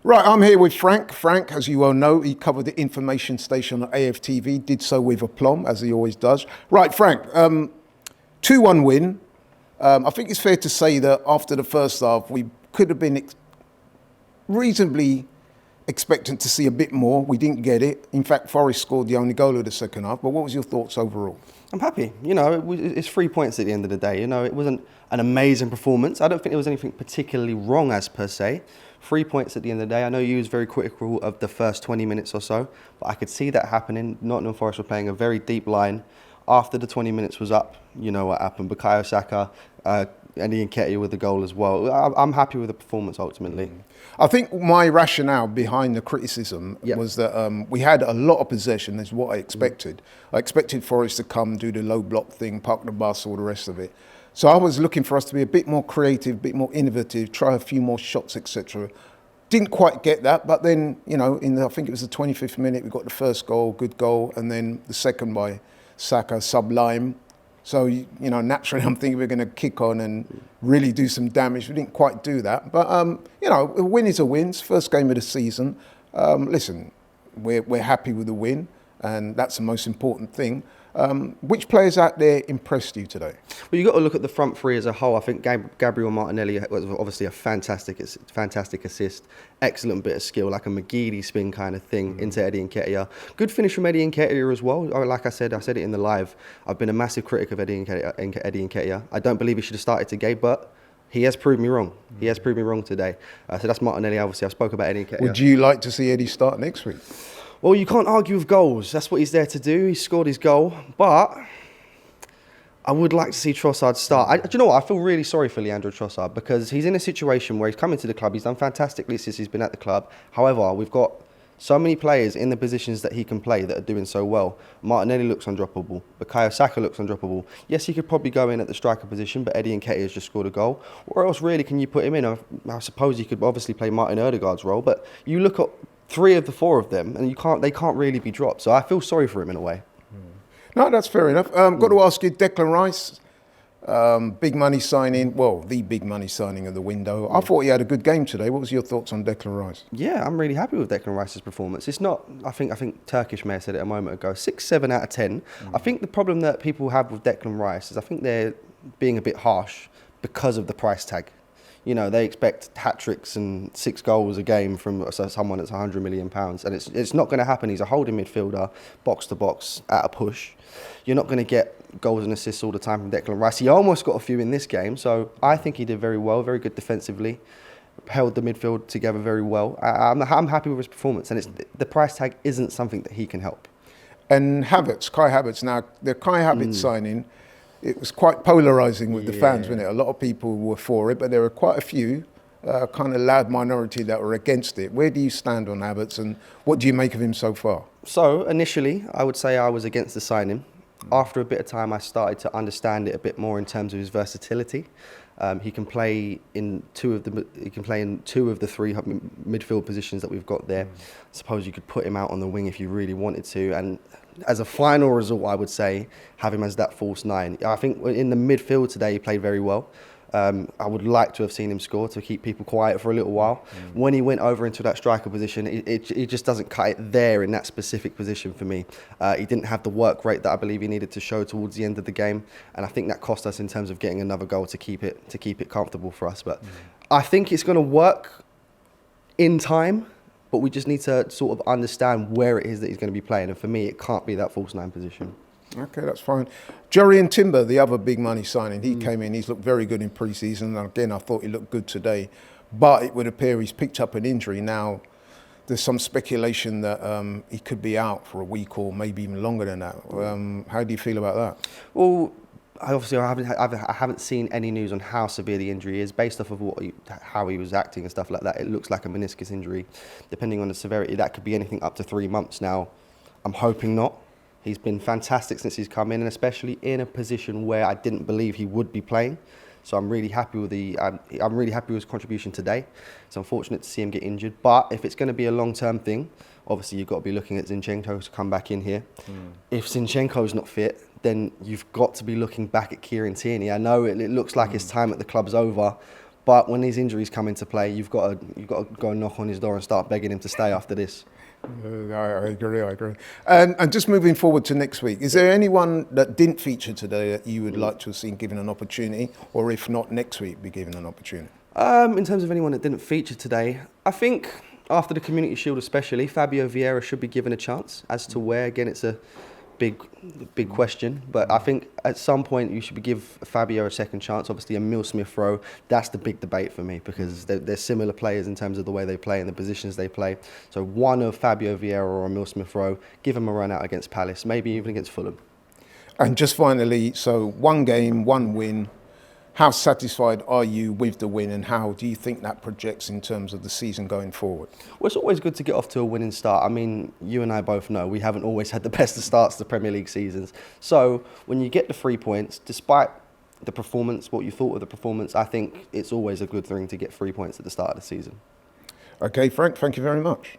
Right, I'm here with Frank. Frank, as you well know, he covered the information station on AFTV, did so with aplomb, as he always does. Right, Frank, 2-1 win. I think it's fair to say that after the first half, we could have been reasonably expectant to see a bit more. We didn't get it. In fact, Forest scored the only goal of the second half. But what was your thoughts overall? I'm happy. It's 3 points at the end of the day. It wasn't an amazing performance. I don't think there was anything particularly wrong as per se. 3 points at the end of the day. I know you was very critical of the first 20 minutes or so, but I could see that happening. Nottingham Forest were playing a very deep line. After the 20 minutes was up, you know what happened. Bukayo Saka and Ian Nketiah with the goal as well. I'm happy with the performance ultimately. I think my rationale behind the criticism was that we had a lot of possession, is what I expected. I expected Forest to come, do the low block thing, park the bus, all the rest of it. So I was looking for us to be a bit more creative, a bit more innovative, try a few more shots, etc. Didn't quite get that, but then, I think it was the 25th minute, we got the first goal, good goal, and then the second by Saka, sublime. So, naturally I'm thinking we're going to kick on and really do some damage. We didn't quite do that. But, a win is a win. It's the first game of the season. Listen, we're happy with the win, and that's the most important thing. Which players out there impressed you today? Well, you've got to look at the front three as a whole. I think Gabriel Martinelli was obviously a fantastic assist, excellent bit of skill, like a McGeady spin kind of thing into Eddie Nketiah. Good finish from Eddie Nketiah as well. Like I said it in the live. I've been a massive critic of Eddie Nketiah. I don't believe he should have started today, but he has proved me wrong. He has proved me wrong today. So that's Martinelli, obviously. I spoke about Eddie Nketiah. Would you like to see Eddie start next week? Well, you can't argue with goals. That's what he's there to do. He scored his goal. But I would like to see Trossard start. Do you know what? I feel really sorry for Leandro Trossard because he's in a situation where he's coming to the club. He's done fantastically since he's been at the club. However, we've got so many players in the positions that he can play that are doing so well. Martinelli looks undroppable. Bukayo Saka looks undroppable. Yes, he could probably go in at the striker position, but Eddie Nketiah has just scored a goal. Where else really can you put him in? I suppose you could obviously play Martin Odegaard's role, but you look at 3 of the 4 of them, and they can't really be dropped. So I feel sorry for him in a way. No, that's fair enough. Got to ask you, Declan Rice, big money signing. Well, the big money signing of the window. I thought he had a good game today. What was your thoughts on Declan Rice? Yeah, I'm really happy with Declan Rice's performance. It's not. I think Turkish may have said it a moment ago. 6-7 out of 10. I think the problem that people have with Declan Rice is I think they're being a bit harsh because of the price tag. They expect hat-tricks and 6 goals a game from someone that's £100 million. And it's not going to happen. He's a holding midfielder, box-to-box, at a push. You're not going to get goals and assists all the time from Declan Rice. He almost got a few in this game. So I think he did very well, very good defensively. Held the midfield together very well. I'm happy with his performance. And the price tag isn't something that he can help. And Havertz, Kai Havertz. Now, the Kai Havertz signing, it was quite polarising with the fans, wasn't it? A lot of people were for it, but there were quite a few, kind of loud minority that were against it. Where do you stand on Havertz and what do you make of him so far? So, initially, I would say I was against the signing. After a bit of time, I started to understand it a bit more in terms of his versatility. He can play in two of the 3 midfield positions that we've got there. I suppose you could put him out on the wing if you really wanted to. And as a final result, I would say have him as that false 9. I think in the midfield today, he played very well. I would like to have seen him score to keep people quiet for a little while. When he went over into that striker position, it just doesn't cut it there in that specific position for me. He didn't have the work rate that I believe he needed to show towards the end of the game, and I think that cost us in terms of getting another goal to keep it comfortable for us. But I think it's going to work in time, but we just need to sort of understand where it is that he's going to be playing, and for me, it can't be that false 9 position. Okay, that's fine. Jurrien Timber, the other big money signing, he came in, he's looked very good in pre-season. And again, I thought he looked good today. But it would appear he's picked up an injury. Now, there's some speculation that he could be out for a week or maybe even longer than that. How do you feel about that? Well, I haven't seen any news on how severe the injury is. Based off of how he was acting and stuff like that, it looks like a meniscus injury. Depending on the severity, that could be anything up to 3 months. Now, I'm hoping not. He's been fantastic since he's come in, and especially in a position where I didn't believe he would be playing. So I'm really happy with I'm really happy with his contribution today. It's unfortunate to see him get injured, but if it's going to be a long-term thing, obviously you've got to be looking at Zinchenko to come back in here. If Zinchenko's not fit, then you've got to be looking back at Kieran Tierney. I know it looks like his time at the club's over, But when these injuries come into play, you've got to go and knock on his door and start begging him to stay after this. I agree. And just moving forward to next week, is there anyone that didn't feature today that you would like to have seen given an opportunity, or if not next week, be given an opportunity? In terms of anyone that didn't feature today, I think after the Community Shield especially, Fabio Vieira should be given a chance. As to where, again, it's a big question, but I think at some point you should give Fabio a second chance. Obviously, Emile Smith-Rowe, that's the big debate for me, because they're similar players in terms of the way they play and the positions they play. So one of Fabio Vieira or Emile Smith-Rowe, give him a run out against Palace, maybe even against Fulham. And just finally, so one game, one win. How satisfied are you with the win, and how do you think that projects in terms of the season going forward? Well, it's always good to get off to a winning start. I mean, you and I both know we haven't always had the best of starts to Premier League seasons. So when you get the 3 points, despite the performance, what you thought of the performance, I think it's always a good thing to get 3 points at the start of the season. Okay, Frank, thank you very much.